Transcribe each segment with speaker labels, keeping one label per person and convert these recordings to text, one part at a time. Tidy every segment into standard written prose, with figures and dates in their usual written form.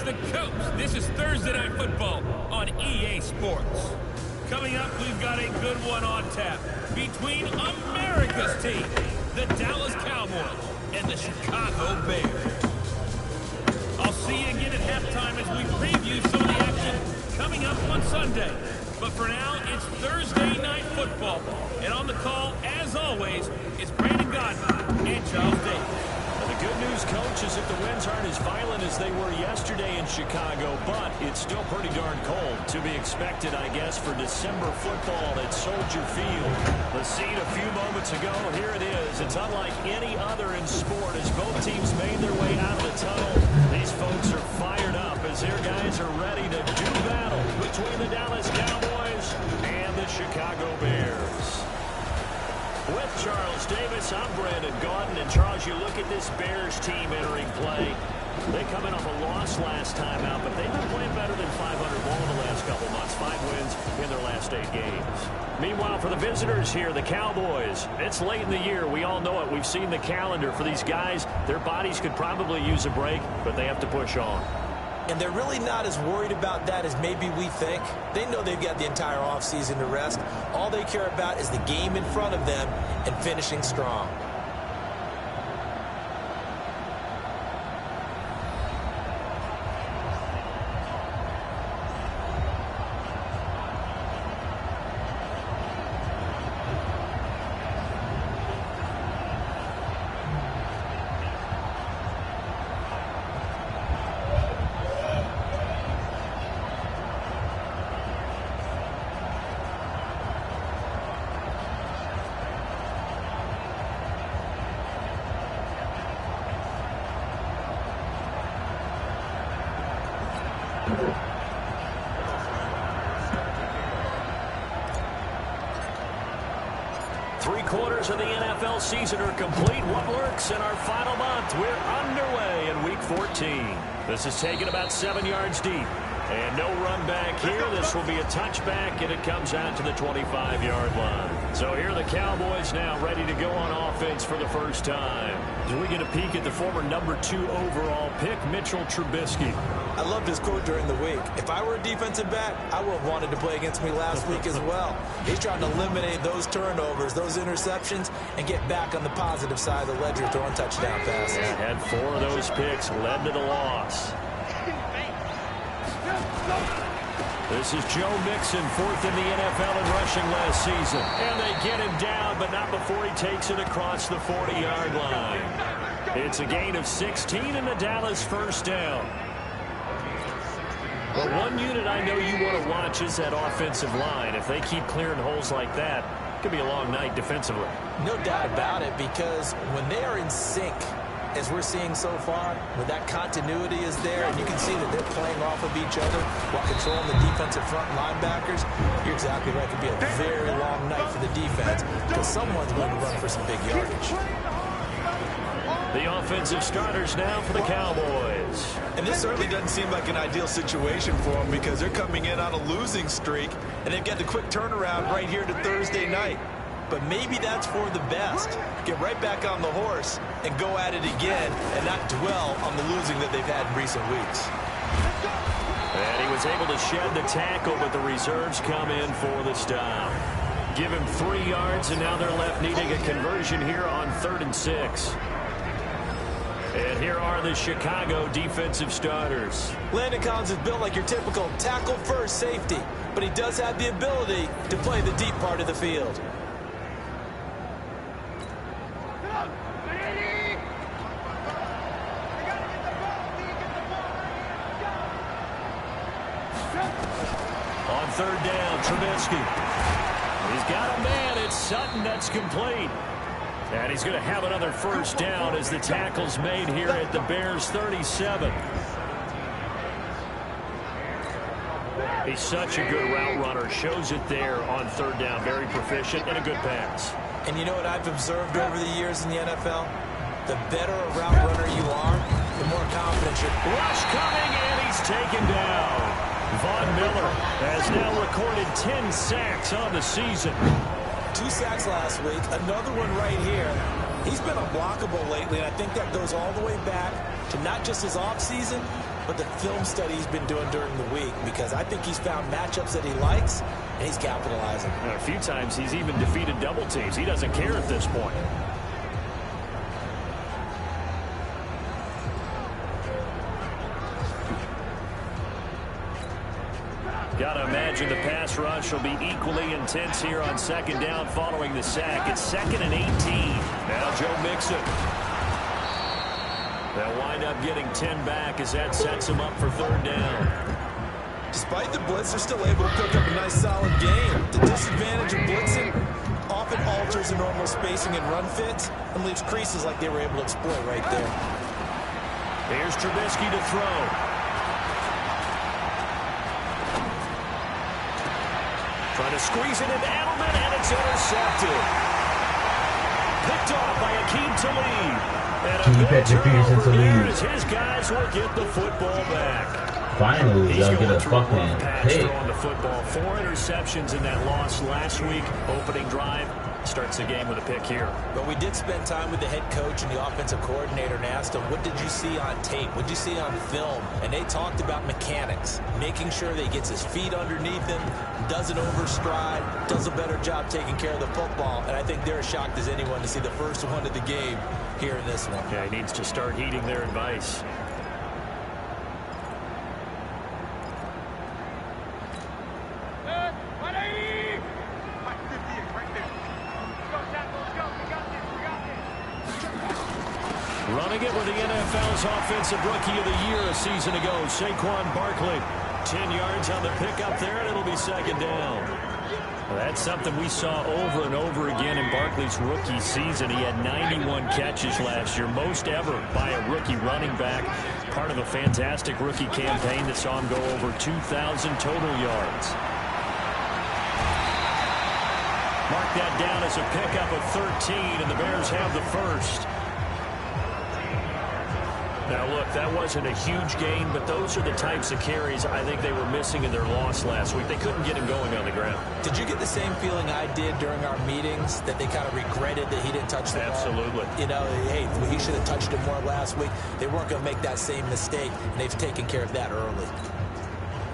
Speaker 1: the coast. This is Thursday Night Football on EA Sports. Coming up, we've got a good one on tap between America's team, the Dallas Cowboys, and the Chicago Bears. I'll see you again at halftime as we preview some of the action coming up on Sunday. But for now, it's Thursday Night Football. And on the call, as always, it's Brandon Godwin and Charles Davis.
Speaker 2: The good news, coach, is that the winds aren't as violent as they were yesterday in Chicago, but it's still pretty darn cold. To be expected, I guess, for December football at Soldier Field. The scene a few moments ago, here it is. It's unlike any other in sport as both teams made their way out of the tunnel. These folks are fired up as their guys are ready to do battle between the Dallas Cowboys and the Chicago Bears. With Charles Davis, I'm Brandon Gaudin. And Charles, you look at this Bears team entering play. They come in off a loss last time out, but they've been playing better than 500 ball in the last couple months. 5 wins in their last 8 games. Meanwhile, for the visitors here, the Cowboys, it's late in the year. We all know it. We've seen the calendar for these guys. Their bodies could probably use a break, but they have to push on.
Speaker 3: And they're really not as worried about that as maybe we think. They know they've got the entire offseason to rest. All they care about is the game in front of them and finishing strong.
Speaker 2: Three-quarters of the NFL season are complete. What works in our final month? We're underway in Week 14. This is taken about 7 yards deep. And no run back here. This will be a touchback, and it comes out to the 25-yard line. So here are the Cowboys now ready to go on offense for the first time. As we get a peek at the former number 2 overall pick, Mitchell Trubisky.
Speaker 3: I loved his quote during the week. If I were a defensive back, I would have wanted to play against me last week as well. He's trying to eliminate those turnovers, those interceptions, and get back on the positive side of the ledger throwing touchdown passes.
Speaker 2: Yeah, had 4 of those picks, led to the loss. This is Joe Mixon, 4th in the NFL in rushing last season. And they get him down, but not before he takes it across the 40-yard line. It's a gain of 16 and the Dallas first down. But one unit I know you want to watch is that offensive line. If they keep clearing holes like that, it could be a long night defensively.
Speaker 3: No doubt about it, because when they are in sync, as we're seeing so far, when that continuity is there, and you can see that they're playing off of each other while controlling the defensive front linebackers, you're exactly right. It could be a very long night for the defense because someone's going to run for some big yardage.
Speaker 2: The offensive starters now for the Cowboys.
Speaker 4: And this certainly doesn't seem like an ideal situation for them because they're coming in on a losing streak, and they've got the quick turnaround right here to Thursday night. But maybe that's for the best. Get right back on the horse and go at it again and not dwell on the losing that they've had in recent weeks.
Speaker 2: And he was able to shed the tackle, but the reserves come in for the stop. Give him 3 yards, and now they're left needing a conversion here on 3rd and 6. And here are the Chicago defensive starters.
Speaker 3: Landon Collins is built like your typical tackle-first safety, but he does have the ability to play the deep part of the field.
Speaker 2: On 3rd down, Trubisky. He's got a man. It's Sutton that's complete. And he's going to have another first down as the tackle's made here at the Bears' 37. He's such a good route runner. Shows it there on 3rd down. Very proficient and a good pass.
Speaker 3: And you know what I've observed over the years in the NFL? The better a route runner you are, the more confident you're.
Speaker 2: Rush coming, and he's taken down. Von Miller has now recorded 10 sacks on the season.
Speaker 3: 2 sacks last week, another one right here. He's been unblockable lately, and I think that goes all the way back to not just his offseason, but the film study he's been doing during the week, because I think he's found matchups that he likes, and he's capitalizing.
Speaker 2: And a few times he's even defeated double teams. He doesn't care at this point. Got to imagine the pass rush will be equally intense here on second down following the sack. It's 2nd and 18. Now Joe Mixon. They'll wind up getting 10 back as that sets them up for 3rd down.
Speaker 3: Despite the blitz, they're still able to pick up a nice solid gain. The disadvantage of blitzing often alters the normal spacing and run fits and leaves creases like they were able to exploit right there.
Speaker 2: Here's Trubisky to throw. Trying to squeeze it into Edelman, and it's intercepted. Picked off by Akeem Talib. And a big turnover here as his guys will get the football back.
Speaker 5: Finally, they'll get a fucking
Speaker 2: pick. On the football. 4 interceptions in that loss last week. Opening drive. Starts the game with a pick here.
Speaker 3: But we did spend time with the head coach and the offensive coordinator and asked them, what did you see on tape? What did you see on film? And they talked about mechanics, making sure that he gets his feet underneath him, doesn't overstride, does a better job taking care of the football. And I think they're as shocked as anyone to see the first one of the game here in this one.
Speaker 2: Yeah, he needs to start heeding their advice. Running it with the NFL's Offensive Rookie of the Year a season ago, Saquon Barkley. 10 yards on the pickup there, and it'll be 2nd down. Well, that's something we saw over and over again in Barkley's rookie season. He had 91 catches last year, most ever by a rookie running back. Part of a fantastic rookie campaign that saw him go over 2,000 total yards. Mark that down as a pickup of 13, and the Bears have the first. Now, look, that wasn't a huge gain, but those are the types of carries I think they were missing in their loss last week. They couldn't get him going on the ground.
Speaker 3: Did you get the same feeling I did during our meetings, that they kind of regretted that he didn't touch the ball?
Speaker 2: Absolutely.
Speaker 3: You know, hey, he should have touched it more last week. They weren't going to make that same mistake, and they've taken care of that early.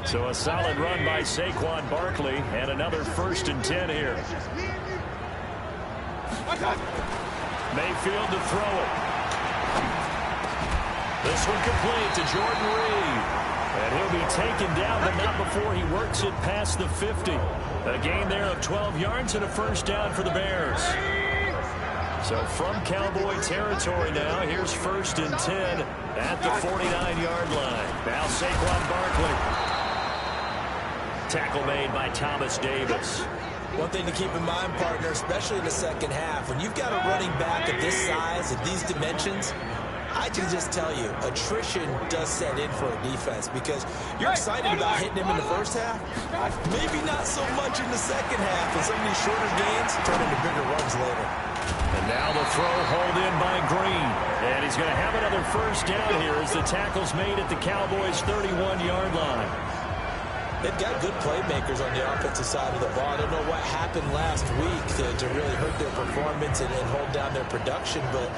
Speaker 2: So a solid run by Saquon Barkley, and another 1st and 10 here. Mayfield to throw it. This one complete to Jordan Reed. And he'll be taken down, but not before he works it past the 50. A gain there of 12 yards and a 1st down for the Bears. So from Cowboy territory now, here's 1st and 10 at the 49-yard line. Now Saquon Barkley. Tackle made by Thomas Davis.
Speaker 3: One thing to keep in mind, partner, especially in the second half, when you've got a running back of this size, of these dimensions, I can just tell you, attrition does set in for a defense, because you're excited about hitting him in the first half, maybe not so much in the second half, and some of these shorter gains turn into bigger runs later.
Speaker 2: And now the throw hauled in by Green. And he's going to have another 1st down here as the tackle's made at the Cowboys' 31-yard line.
Speaker 3: They've got good playmakers on the offensive side of the ball. I don't know what happened last week to really hurt their performance and hold down their production, but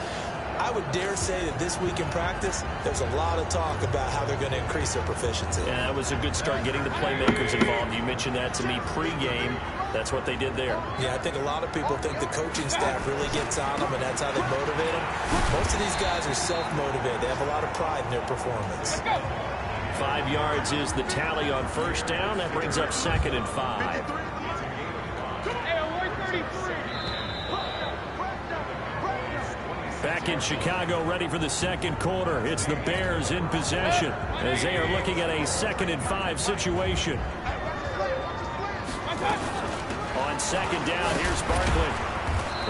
Speaker 3: I would dare say that this week in practice, there's a lot of talk about how they're going to increase their proficiency.
Speaker 2: Yeah, that was a good start, getting the playmakers involved. You mentioned that to me pregame. That's what they did there.
Speaker 3: Yeah, I think a lot of people think the coaching staff really gets on them, and that's how they motivate them. Most of these guys are self-motivated. They have a lot of pride in their performance.
Speaker 2: 5 yards is the tally on 1st down. That brings up 2nd and 5. Back in Chicago, ready for the second quarter. It's the Bears in possession as they are looking at a 2nd and 5 situation. On 2nd down, here's Barkley.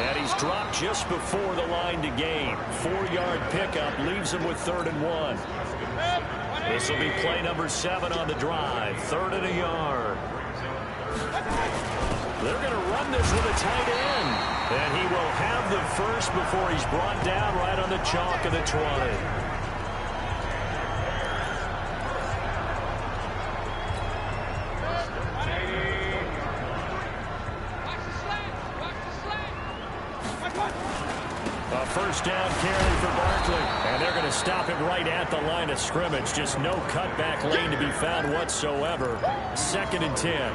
Speaker 2: And he's dropped just before the line to gain. 4-yard pickup leaves him with 3rd and 1. This will be play number 7 on the drive. 3rd and a yard. They're going to run this with a tight end. And he will have the first before he's brought down right on the chalk of the 20. A first down carry for Barkley. And they're going to stop him right at the line of scrimmage. Just no cutback lane to be found whatsoever. 2nd and 10.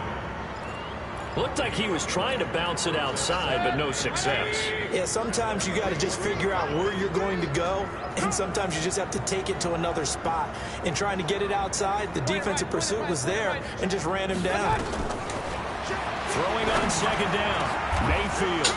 Speaker 2: Looked like he was trying to bounce it outside, but no success.
Speaker 3: Yeah, sometimes you got to just figure out where you're going to go, and sometimes you just have to take it to another spot. In trying to get it outside, the defensive pursuit was there and just ran him down.
Speaker 2: Throwing on 2nd down, Mayfield.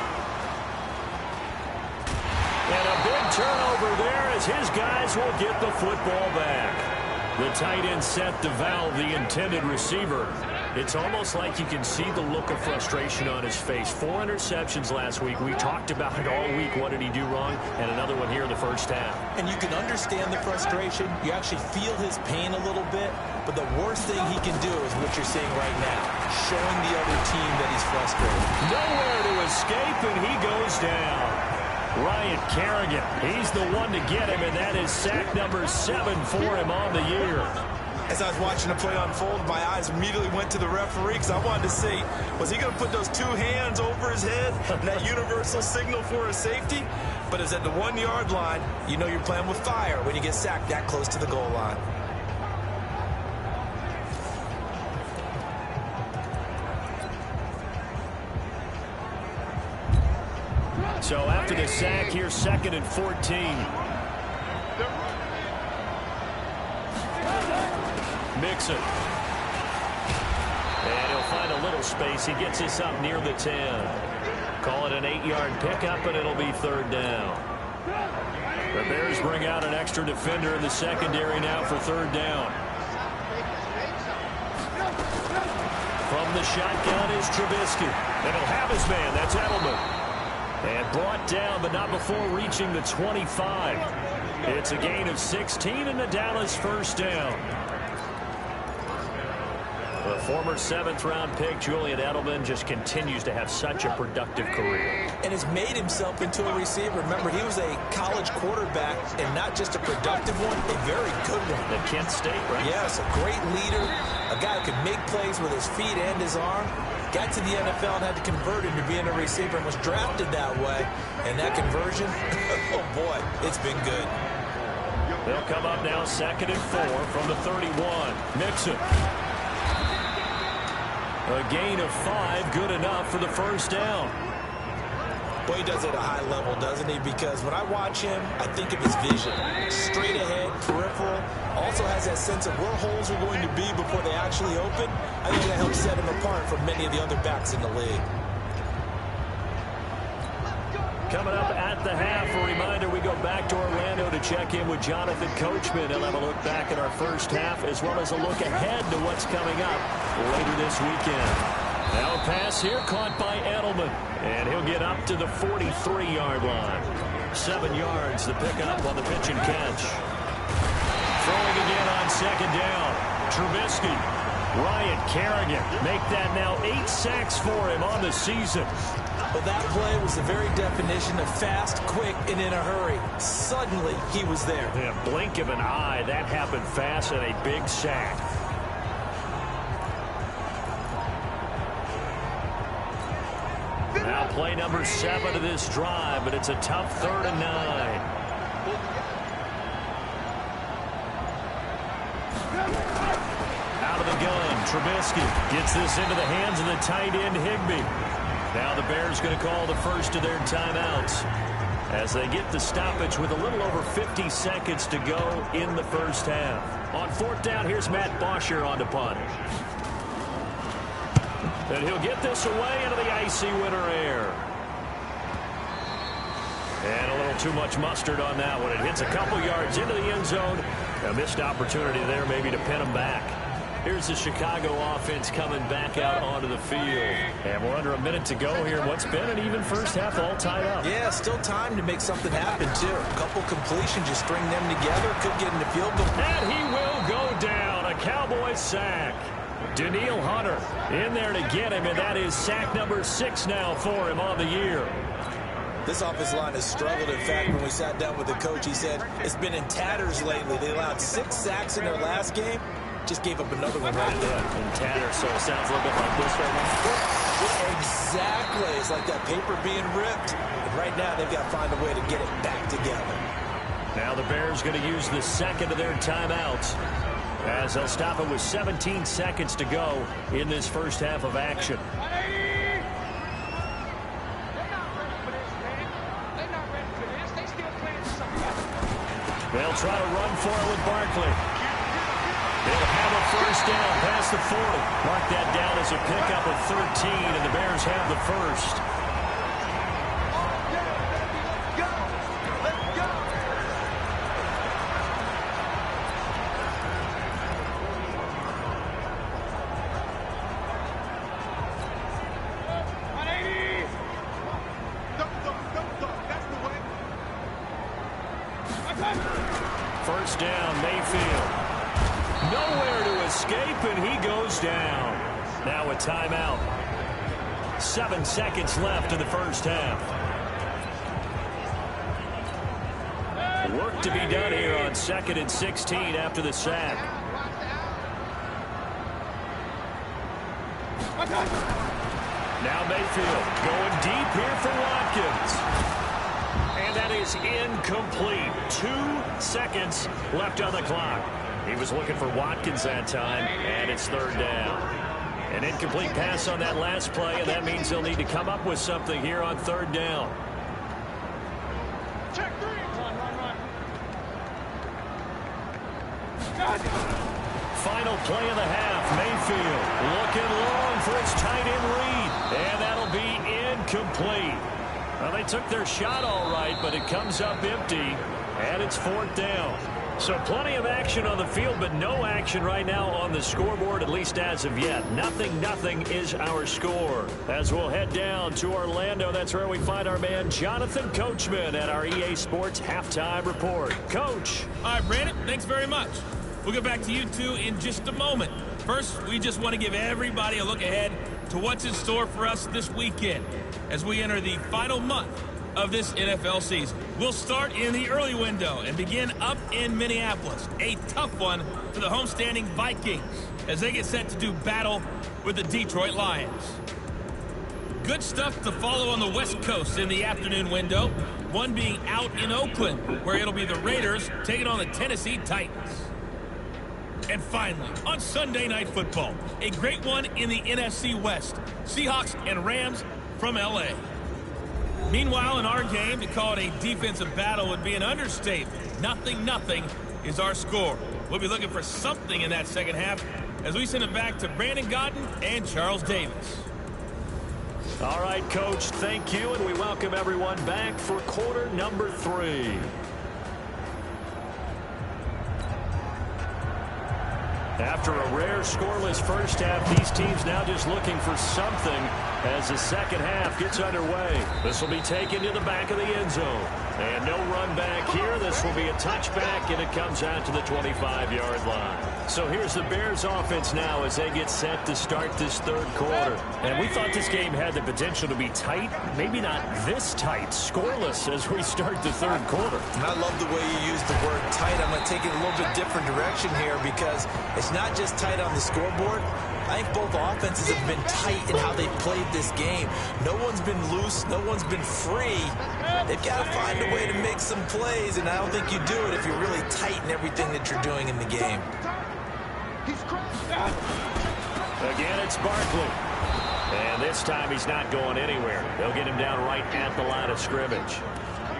Speaker 2: And a big turnover there as his guys will get the football back. The tight end set to valve the intended receiver. It's almost like you can see the look of frustration on his face. 4 interceptions last week. We talked about it all week. What did he do wrong? And another one here in the first half.
Speaker 3: And you can understand the frustration. You actually feel his pain a little bit. But the worst thing he can do is what you're seeing right now, showing the other team that he's frustrated.
Speaker 2: Nowhere to escape, and he goes down. Ryan Kerrigan, he's the one to get him, and that is sack number 7 for him on the year.
Speaker 4: As I was watching the play unfold, my eyes immediately went to the referee because I wanted to see, was he going to put those 2 hands over his head, that universal signal for a safety? But it's at the 1-yard line. You know you're playing with fire when you get sacked that close to the goal line.
Speaker 2: So after the sack, here's 2nd and 14. Mixon. And he'll find a little space. He gets us up near the 10. Call it an 8-yard pickup, and it'll be 3rd down. The Bears bring out an extra defender in the secondary now for 3rd down. From the shotgun is Trubisky. And he'll have his man. That's Edelman. And brought down, but not before reaching the 25. It's a gain of 16 and the Dallas first down. The former 7th-round pick, Julian Edelman, just continues to have such a productive career.
Speaker 3: And has made himself into a receiver. Remember, he was a college quarterback, and not just a productive one, a very good one.
Speaker 2: At Kent State, right?
Speaker 3: Yes, a great leader, a guy who could make plays with his feet and his arm. Got to the NFL and had to convert into being a receiver and was drafted that way. And that conversion, oh boy, it's been good.
Speaker 2: They'll come up now 2nd and 4 from the 31. Mixon. A gain of 5, good enough for the first down.
Speaker 3: Boy, he does it at a high level, doesn't he? Because when I watch him, I think of his vision. Straight ahead, peripheral. Also has that sense of where holes are going to be before they actually open. I think that helps set him apart from many of the other backs in the league.
Speaker 2: Coming up at the half, a reminder, we go back to Orlando to check in with Jonathan Coachman. He'll have a look back at our first half as well as a look ahead to what's coming up later this weekend. Now a pass here caught by Edelman, and he'll get up to the 43-yard line. 7 yards to pick up on the pitch and catch. Throwing again on 2nd down. Trubisky. Ryan Kerrigan make that now 8 sacks for him on the season.
Speaker 3: But that play was the very definition of fast, quick, and in a hurry. Suddenly, he was there.
Speaker 2: In a blink of an eye, that happened fast and a big sack. Now play number 7 of this drive, but it's a tough 3rd and 9. Out of the gun, Trubisky gets this into the hands of the tight end, Higbee. Now the Bears going to call the first of their timeouts as they get the stoppage with a little over 50 seconds to go in the first half. On 4th down, here's Matt Bosher on the punt. And he'll get this away into the icy winter air. And a little too much mustard on that one. It hits a couple yards into the end zone. A missed opportunity there maybe to pin him back. Here's the Chicago offense coming back out onto the field. And we're under a minute to go here. What's been an even first half, all tied up.
Speaker 3: Yeah, still time to make something happen, too. A couple completions, just string them together. Could get in the field goal.
Speaker 2: And he will go down. A Cowboy sack. Danielle Hunter in there to get him, and that is sack number 6 now for him on the year.
Speaker 3: This offensive line has struggled. In fact, when we sat down with the coach, he said it's been in tatters lately. They allowed 6 sacks in their last game. Just gave up another one right there.
Speaker 2: In tatters, so it sounds a little bit like this right now.
Speaker 3: Exactly. It's like that paper being ripped. And right now, they've got to find a way to get it back together.
Speaker 2: Now the Bears going to use the second of their timeouts as they'll stop it with 17 seconds to go in this first half of action. They'll try to run for it with Barkley. They'll have a first down past the 40. Mark that down as a pickup of 13, and the Bears have the first. First down, Mayfield. Nowhere to escape, and he goes down. Now a timeout. 7 seconds left in the first half. Work to be done here on 2nd and 16 after the sack. Now Mayfield going deep here for Watkins. And that is incomplete. 2 seconds left on the clock. He was looking for Watkins that time, and it's third down. An incomplete pass on that last play, and that means they'll need to come up with something here on third down.
Speaker 5: Check 3.
Speaker 2: Final play of the half. Mayfield looking long for his tight end read, and that'll be incomplete. Well, they took their shot all right, but it comes up empty, and it's fourth down. So plenty of action on the field, but no action right now on the scoreboard, at least as of yet. 0-0 is our score. As we'll head down to Orlando, that's where we find our man Jonathan Coachman at our EA Sports Halftime Report. Coach.
Speaker 1: All right, Brandon, thanks very much. We'll get back to you two in just a moment. First, we just want to give everybody a look ahead to what's in store for us this weekend as we enter the final month of this NFL season. We'll start in the early window and begin up in Minneapolis. A tough one for the homestanding Vikings as they get set to do battle with the Detroit Lions. Good stuff to follow on the West Coast in the afternoon window. One being out in Oakland, where it'll be the Raiders taking on the Tennessee Titans. And finally, on Sunday Night Football, a great one in the NFC West. Seahawks and Rams from L.A. Meanwhile, in our game, to call it a defensive battle would be an understatement. 0-0 is our score. We'll be looking for something in that second half as we send it back to Brandon Godden and Charles Davis.
Speaker 2: All right, Coach, thank you, and we welcome everyone back for quarter number 3. After a rare scoreless first half, these teams now just looking for something as the second half gets underway. This will be taken to the back of the end zone. And no run back here. This will be a touchback, and it comes out to the 25-yard line. So here's the Bears offense now as they get set to start this third quarter. And we thought this game had the potential to be tight, maybe not this tight, scoreless as we start the third quarter.
Speaker 3: And I love the way you use the word tight. I'm going to take it a little bit different direction here because it's not just tight on the scoreboard. I think both offenses have been tight in how they've played this game. No one's been loose. No one's been free. They've got to find a way to make some plays, and I don't think you do it if you're really tight in everything that you're doing in the game.
Speaker 2: Again, it's Barkley. And this time he's not going anywhere. They'll get him down right at the line of scrimmage.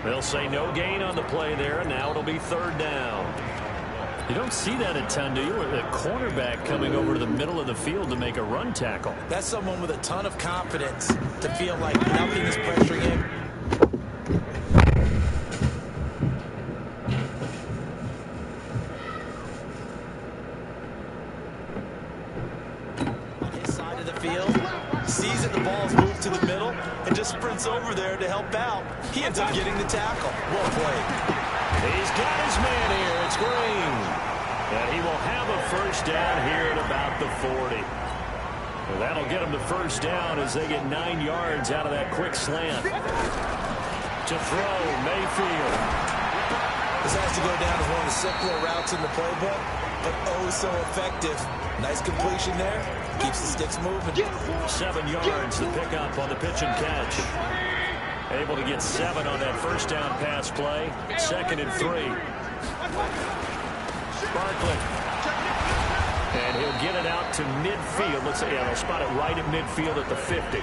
Speaker 2: They'll say no gain on the play there, and now it'll be third down. You don't see that a ton, do you? A cornerback coming over to the middle of the field to make a run tackle.
Speaker 3: That's someone with a ton of confidence to feel like nothing is pressuring him. On his side of the field, sees that the ball's moved to the middle and just sprints over there to help out. He ends up getting the tackle. Well played.
Speaker 2: He's got his man here. It's Green. And he will have a first down here at about the 40. Well, that'll get him the first down as they get 9 yards out of that quick slant. To throw, Mayfield.
Speaker 3: This has to go down as one of the simpler routes in the playbook. but oh so effective. Nice completion there. Keeps the sticks moving.
Speaker 2: 7 yards the pickup on the pitch and catch. Able to get 7 on that first down pass play. 2nd and 3. Barkley. And he'll get it out to midfield. Let's say, yeah, they'll spot it right at midfield at the 50.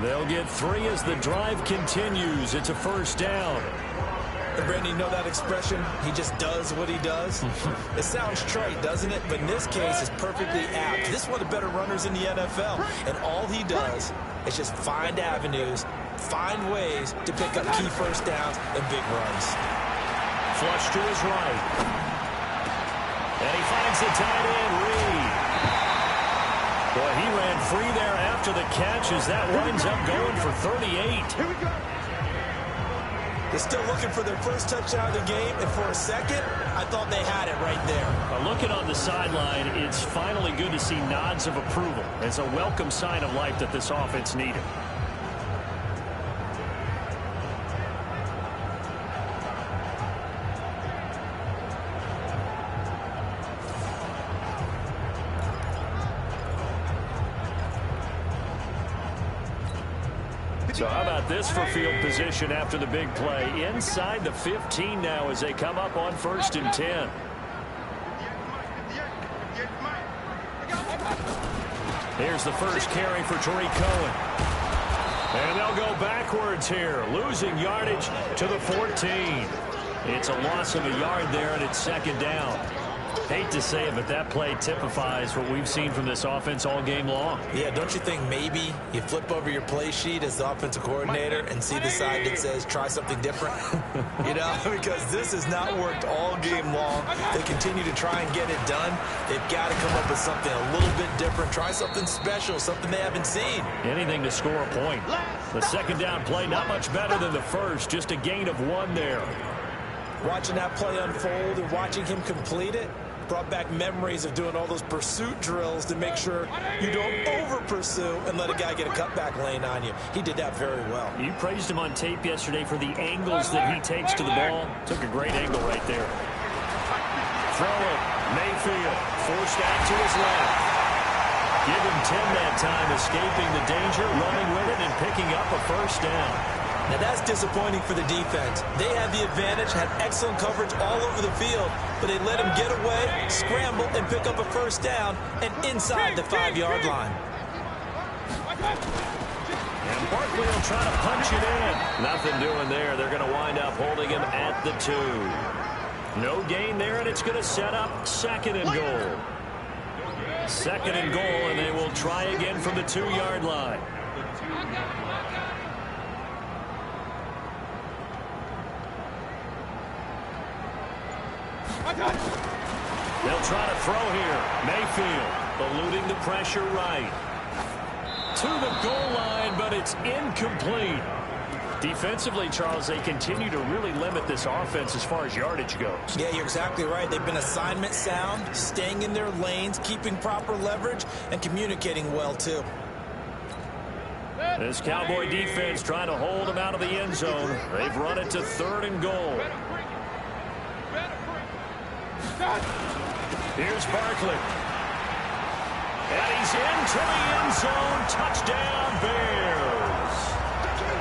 Speaker 2: They'll get 3 as the drive continues. It's a first down.
Speaker 3: And Brandon, you know that expression? He just does what he does? It sounds trite, doesn't it? But in this case, it's perfectly apt. This is one of the better runners in the NFL. And all he does is just find avenues, find ways to pick up key first downs and big runs.
Speaker 2: Flush to his right. And he finds the tight end, Reed. Boy, he ran free there after the catch as that winds up going for 38.
Speaker 3: Here we go. They're still looking for their first touchdown of the game, and for a second, I thought they had it right there.
Speaker 2: Looking on the sideline, it's finally good to see nods of approval. It's a welcome sign of life that this offense needed. So how about this for field position after the big play? Inside the 15 now as they come up on 1st and 10. Here's the first carry for Tariq Cohen. And they'll go backwards here, losing yardage to the 14. It's a loss of a yard there, and it's 2nd down. Hate to say it, but that play typifies what we've seen from this offense all game long.
Speaker 3: Yeah, don't you think maybe you flip over your play sheet as the offensive coordinator and see the side that says try something different? You know, because this has not worked all game long. They continue to try and get it done. They've got to come up with something a little bit different. Try something special, something they haven't seen.
Speaker 2: Anything to score a point. The 2nd down play, not much better than the first, just a gain of 1 there.
Speaker 3: Watching that play unfold and watching him complete it brought back memories of doing all those pursuit drills to make sure you don't over-pursue and let a guy get a cutback lane on you. He did that very well.
Speaker 2: You praised him on tape yesterday for the angles that he takes to the ball. Took a great angle right there. Throw it. Mayfield forced out to his left. Give him 10 that time, escaping the danger, running with it, and picking up a first down.
Speaker 3: Now that's disappointing for the defense. They had the advantage, had excellent coverage all over the field, but they let him get away, scramble, and pick up a first down, and inside the 5-yard line.
Speaker 2: And Barkley will try to punch it in. Nothing doing there. They're going to wind up holding him at the 2. No gain there, and it's going to set up 2nd and goal. 2nd and goal, and they will try again from the 2-yard line. They'll try to throw here. Mayfield eluding the pressure right. To the goal line, but it's incomplete. Defensively, Charles, they continue to really limit this offense as far as yardage goes.
Speaker 3: Yeah, you're exactly right. They've been assignment sound, staying in their lanes, keeping proper leverage, and communicating well, too.
Speaker 2: This Cowboy defense trying to hold them out of the end zone. They've run it to 3rd and goal. Here's Barkley. And he's into the end zone. Touchdown, Bears.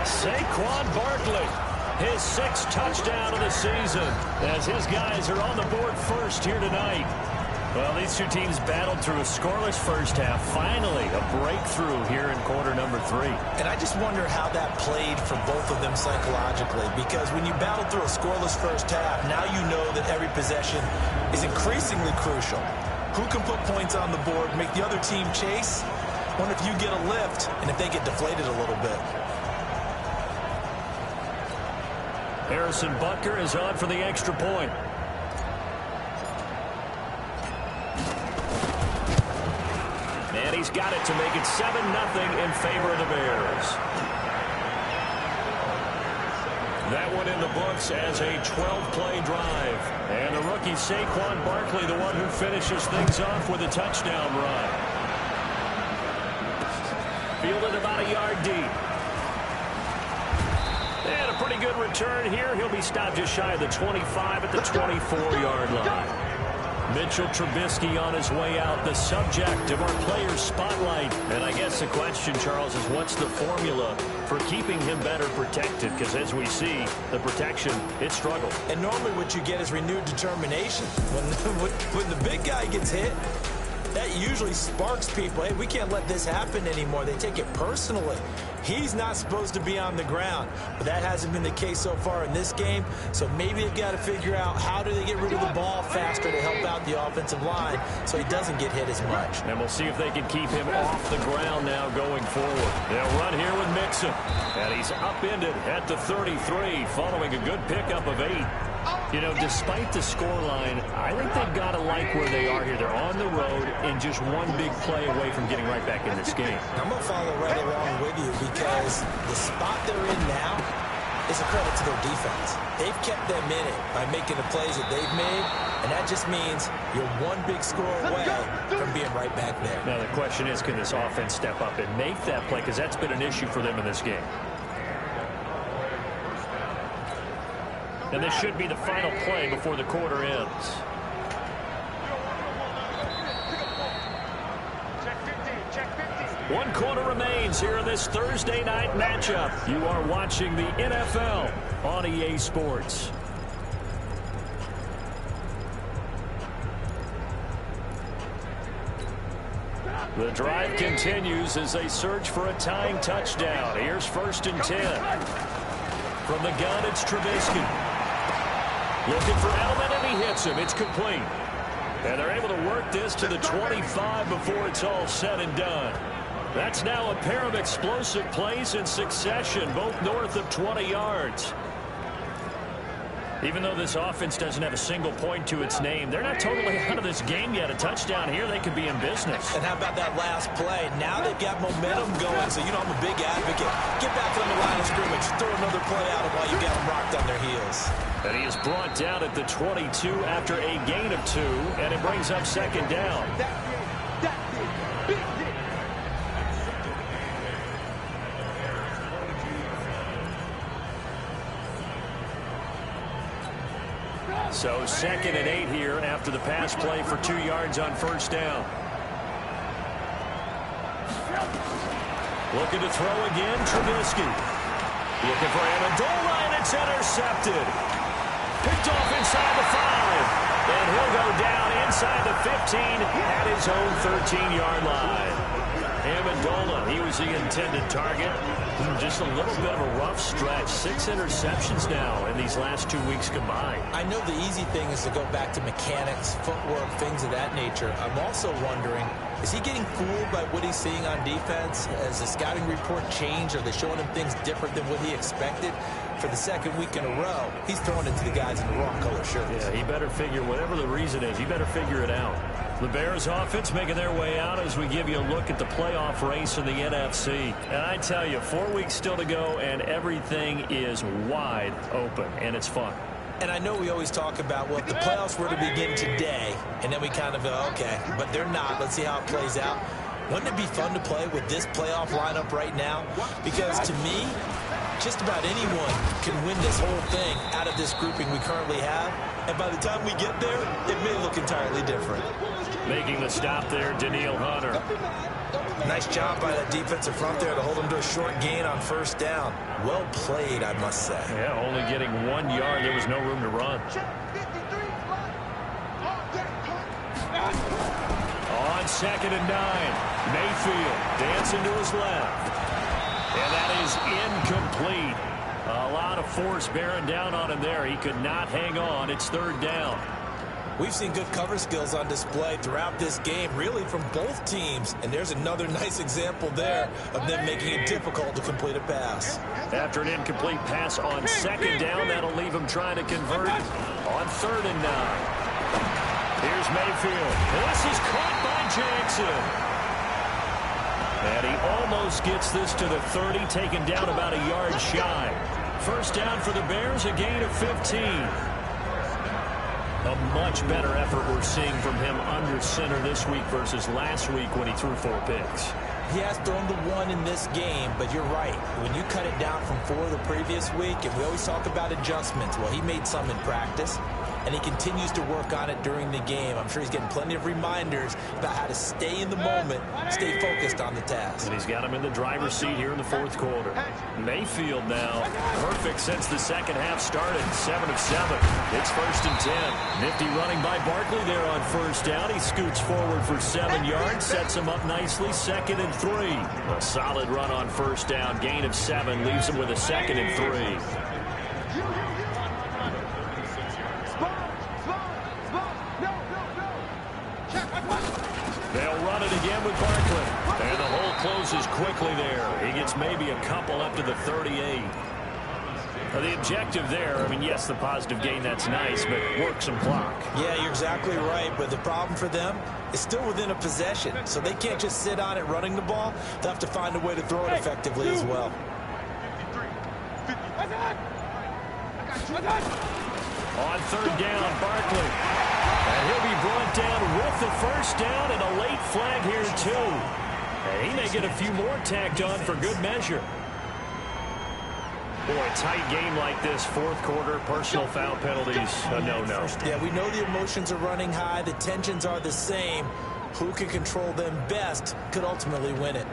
Speaker 2: Saquon Barkley, his 6th touchdown of the season, as his guys are on the board first here tonight. Well, these two teams battled through a scoreless first half. Finally, a breakthrough here in quarter number 3.
Speaker 3: And I just wonder how that played for both of them psychologically, because when you battle through a scoreless first half, now you know that every possession is increasingly crucial. Who can put points on the board, make the other team chase? Wonder if you get a lift and if they get deflated a little bit.
Speaker 2: Harrison Butker is on for the extra point. And he's got it to make it 7-0 in favor of the Bears. That one in the books as a 12-play drive. And the rookie Saquon Barkley, the one who finishes things off with a touchdown run. Fielded about a yard deep. And a pretty good return here. He'll be stopped just shy of the 25 at the 24-yard line. Mitchell Trubisky on his way out, the subject of our players' spotlight. And I guess the question, Charles, is what's the formula for keeping him better protected? Because as we see, the protection, it struggled.
Speaker 3: And normally what you get is renewed determination. When the big guy gets hit, that usually sparks people. Hey, we can't let this happen anymore. They take it personally. He's not supposed to be on the ground, but that hasn't been the case so far in this game. So maybe they've got to figure out how do they get rid of the ball faster to help out the offensive line so he doesn't get hit as much.
Speaker 2: And we'll see if they can keep him off the ground now going forward. They'll run here with Mixon. And he's upended at the 33 following a good pickup of 8. You know, despite the scoreline, I think they've got to like where they are here. They're on the road and just one big play away from getting right back in this game.
Speaker 3: I'm going to follow right along with you because the spot they're in now is a credit to their defense. They've kept them in it by making the plays that they've made, and that just means you're one big score away from being right back there.
Speaker 2: Now, the question is, can this offense step up and make that play? Because that's been an issue for them in this game. And this should be the final play before the quarter ends. One quarter remains here in this Thursday night matchup. You are watching the NFL on EA Sports. The drive continues as they search for a tying touchdown. Here's 1st and 10. From the gun, it's Trubisky. Looking for Edelman, and he hits him. It's complete. And they're able to work this to the 25 before it's all said and done. That's now a pair of explosive plays in succession, both north of 20 yards. Even though this offense doesn't have a single point to its name, they're not totally out of this game yet. A touchdown here, they could be in business.
Speaker 3: And how about that last play? Now they've got momentum going, so you know I'm a big advocate. Get back on the line of scrimmage, throw another play out while you got them rocked on their heels.
Speaker 2: And he is brought down at the 22 after a gain of 2, and it brings up 2nd down. So 2nd and 8 here after the pass play for 2 yards on 1st down. Looking to throw again, Trubisky. Looking for Amendola, and it's intercepted. Picked off inside the 5. And he'll go down inside the 15 at his own 13-yard line. Amendola, he was the intended target. Just a little bit of a rough stretch. 6 interceptions now in these last 2 weeks combined.
Speaker 3: I know the easy thing is to go back to mechanics, footwork, things of that nature. I'm also wondering, is he getting fooled by what he's seeing on defense? Has the scouting report changed? Are they showing him things different than what he expected? For the 2nd week in a row, he's throwing it to the guys in the wrong color shirts.
Speaker 2: Yeah, he better figure, whatever the reason is, he better figure it out. The Bears offense making their way out as we give you a look at the playoff race in the NFC. And I tell you, 4 weeks still to go, and everything is wide open, and it's fun.
Speaker 3: And I know we always talk about, well, if the playoffs were to begin today, and then we kind of go, okay, but they're not. Let's see how it plays out. Wouldn't it be fun to play with this playoff lineup right now? Because to me, just about anyone can win this whole thing out of this grouping we currently have. And by the time we get there, it may look entirely different.
Speaker 2: Making the stop there, Daniil Hunter.
Speaker 3: Nice job by that defensive front there to hold him to a short gain on 1st down. Well played, I must say.
Speaker 2: Yeah, only getting 1 yard. There was no room to run. On 2nd and 9, Mayfield dancing to his left. And that is incomplete. A lot of force bearing down on him there. He could not hang on. It's 3rd down.
Speaker 3: We've seen good cover skills on display throughout this game, really from both teams. And there's another nice example there of them making it difficult to complete a pass.
Speaker 2: After an incomplete pass on 2nd down, that'll leave him trying to convert on 3rd and 9. Here's Mayfield. This is caught by Jackson. And he almost gets this to the 30, taken down about a yard shy. 1st down for the Bears, a gain of 15. A much better effort we're seeing from him under center this week versus last week when he threw 4 picks.
Speaker 3: He has thrown the 1 in this game, but you're right. When you cut it down from 4 the previous week, and we always talk about adjustments, well, he made some in practice. and he continues to work on it during the game. I'm sure he's getting plenty of reminders about how to stay in the moment, stay focused on the task.
Speaker 2: And he's got him in the driver's seat here in the fourth quarter. Mayfield now, perfect since the second half started, 7 of 7. It's 1st and 10. Nifty running by Barkley there on first down. He scoots forward for 7 yards, sets him up nicely, 2nd and 3. A solid run on first down, gain of 7, leaves him with a 2nd and 3. They'll run it again with Barkley. And the hole closes quickly there. He gets maybe a couple up to the 38. The objective there, I mean, yes, the positive gain, that's nice, but work some clock.
Speaker 3: Yeah, you're exactly right, but the problem for them is still within a possession, so they can't just sit on it running the ball. They'll have to find a way to throw it effectively as well.
Speaker 2: On 3rd down, Barkley. And he'll be brought down with the first down and a late flag here, too. And he may get a few more tacked on for good measure. Boy, a tight game like this, fourth quarter, personal foul penalties, a no-no.
Speaker 3: Yeah, we know the emotions are running high. The tensions are the same. Who can control them best could ultimately win it.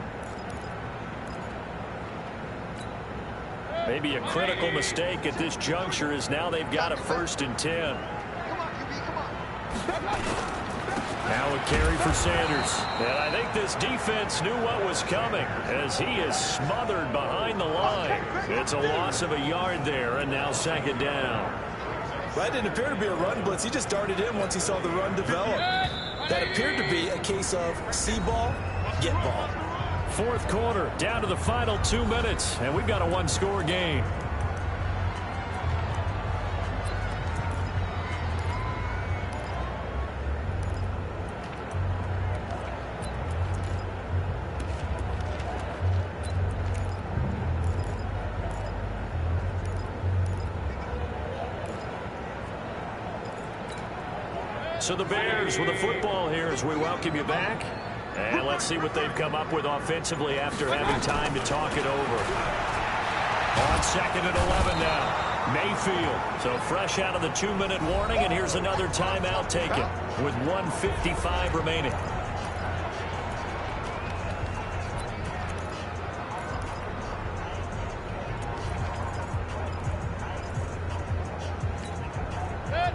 Speaker 2: Maybe a critical mistake at this juncture is now they've got a 1st and 10. Now a carry for Sanders. And I think this defense knew what was coming as he is smothered behind the line. It's a loss of a yard there, and now 2nd down.
Speaker 3: That didn't appear to be a run blitz. He just darted in once he saw the run develop. That appeared to be a case of see ball, get ball.
Speaker 2: Fourth quarter, down to the final 2 minutes, and we've got a one-score game. So the Bears with a football here as we welcome you back. And let's see what they've come up with offensively after having time to talk it over. On 2nd and 11 now. Mayfield. So fresh out of the 2-minute warning, and here's another timeout taken with 1:55 remaining.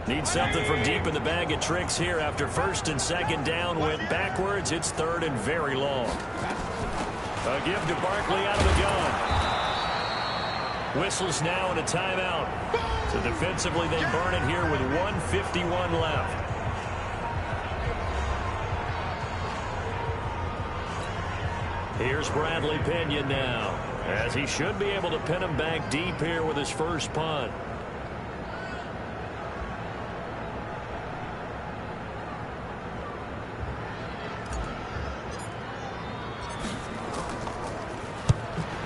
Speaker 2: Need something from deep in the bag of tricks here after 1st and 2nd down went backwards. It's 3rd and very long. A give to Barkley out of the gun. Whistles now and a timeout. So defensively they burn it here with 1:51 left. Here's Bradley Pinion now, as he should be able to pin him back deep here with his first punt.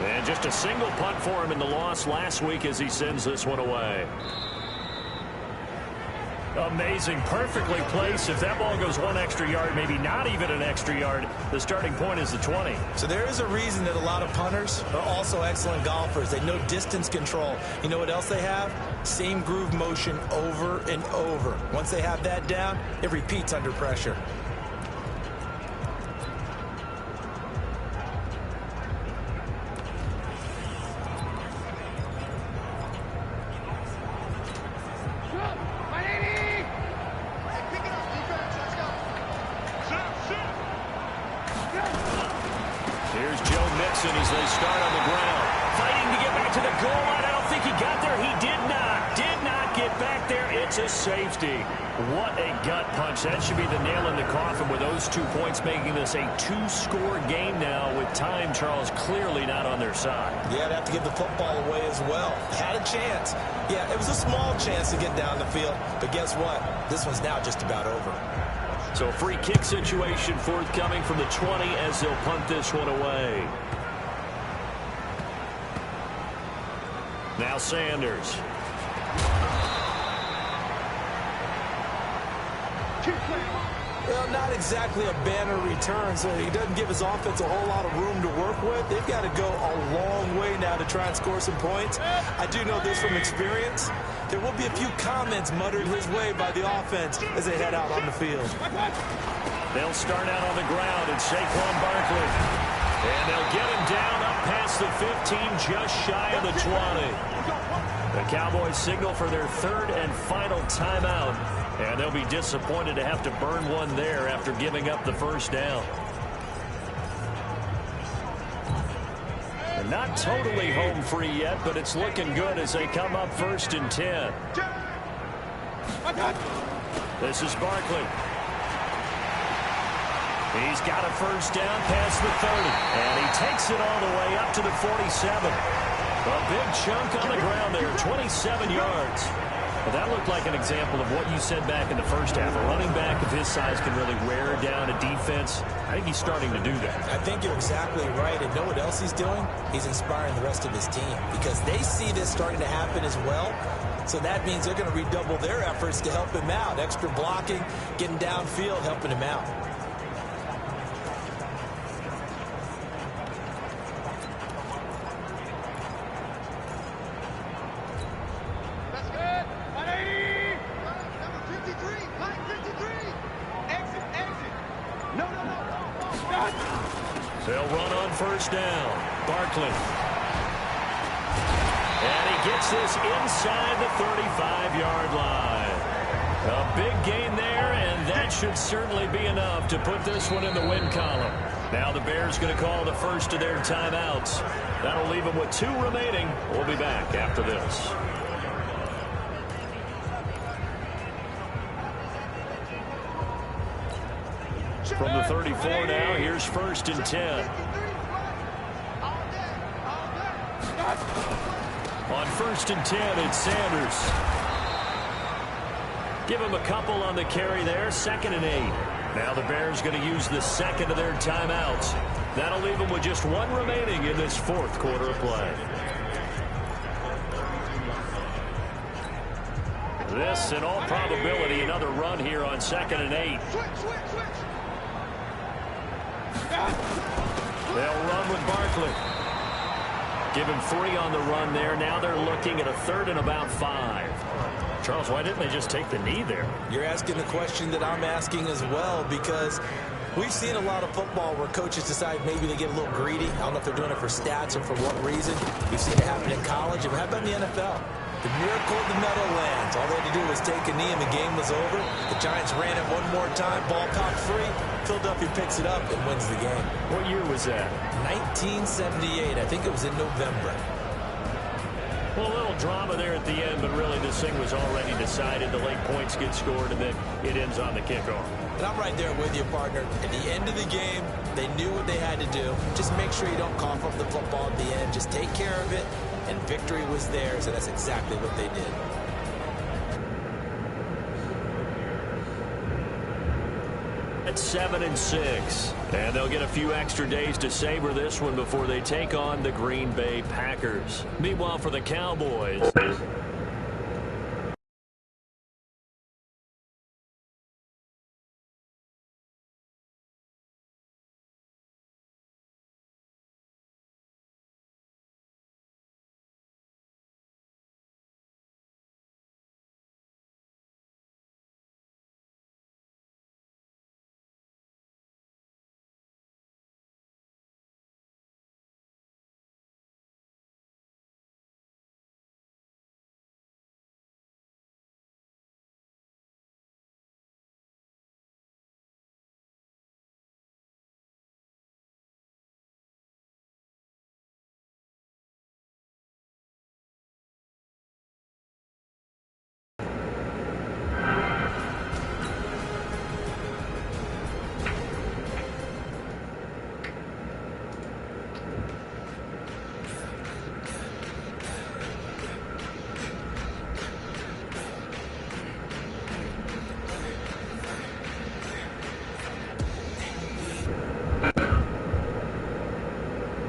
Speaker 2: And just a single punt for him in the loss last week as he sends this one away. Amazing, perfectly placed. If that ball goes 1 extra yard, maybe not even an extra yard, the starting point is the 20.
Speaker 3: So there is a reason that a lot of punters are also excellent golfers. They know distance control. You know what else they have? Same groove motion over and over. Once they have that down, it repeats under pressure.
Speaker 2: As they start on the ground, fighting to get back to the goal line. I don't think he got there. He did not get back there. It's a safety. What a gut punch. That should be the nail in the coffin with those 2 points, making this a 2-score game now with time, Charles, clearly not on their side.
Speaker 3: Yeah, they'd have to give the football away as well. Had a chance. Yeah, it was a small chance to get down the field, but guess what? This one's now just about over.
Speaker 2: So a free kick situation forthcoming from the 20 as they'll punt this one away. Now Sanders.
Speaker 3: Well, not exactly a banner return, so he doesn't give his offense a whole lot of room to work with. They've got to go a long way now to try and score some points. I do know this from experience. there will be a few comments muttered his way by the offense as they head out on the field.
Speaker 2: They'll start out on the ground and Saquon Barkley. And they'll get him down up past the 15, just shy of the 20. The Cowboys signal for their third and final timeout. And they'll be disappointed to have to burn one there after giving up the first down. And not totally home free yet, but it's looking good as they come up 1st and 10. This is Barkley. He's got a first down past the 30. And he takes it all the way up to the 47. A big chunk on the ground there, 27 yards. But that looked like an example of what you said back in the first half. A running back of his size can really wear down a defense. I think he's starting to do that.
Speaker 3: I think you're exactly right. And know what else he's doing? He's inspiring the rest of his team because they see this starting to happen as well. So that means they're going to redouble their efforts to help him out. Extra blocking, getting downfield, helping him out.
Speaker 2: They'll run on first down. Barkley. And he gets this inside the 35-yard line. A big gain there, and that should certainly be enough to put this one in the win column. Now the Bears going to call the first of their timeouts. That'll leave them with 2 remaining. We'll be back after this. From the 34 now, here's 1st and 10. On 1st and 10, it's Sanders. Give him a couple on the carry there, 2nd and 8. Now the Bears going to use the second of their timeouts. That'll leave them with just 1 remaining in this 4th quarter of play. This, in all probability, another run here on 2nd and 8. They'll run with Barkley. Give him 3 on the run there. Now they're looking at a 3rd and about 5. Charles, why didn't they just take the knee there?
Speaker 3: You're asking the question that I'm asking as well, because we've seen a lot of football where coaches decide maybe they get a little greedy. I don't know if they're doing it for stats or for what reason. We've seen it happen in college. And how about in the NFL? The miracle of the Meadowlands. All they had to do was take a knee and the game was over. The Giants ran it one more time. Ball popped free. Philadelphia picks it up and wins the game.
Speaker 2: What year was that?
Speaker 3: 1978. I think it was in November.
Speaker 2: Well, a little drama there at the end, but really this thing was already decided. The late points get scored, and then it ends on the kickoff.
Speaker 3: And I'm right there with you, partner. At the end of the game, they knew what they had to do. Just make sure you don't cough up the football at the end. Just take care of it, and victory was theirs, and that's exactly what they did.
Speaker 2: At 7-6, and they'll get a few extra days to savor this one before they take on the Green Bay Packers. Meanwhile, for the Cowboys,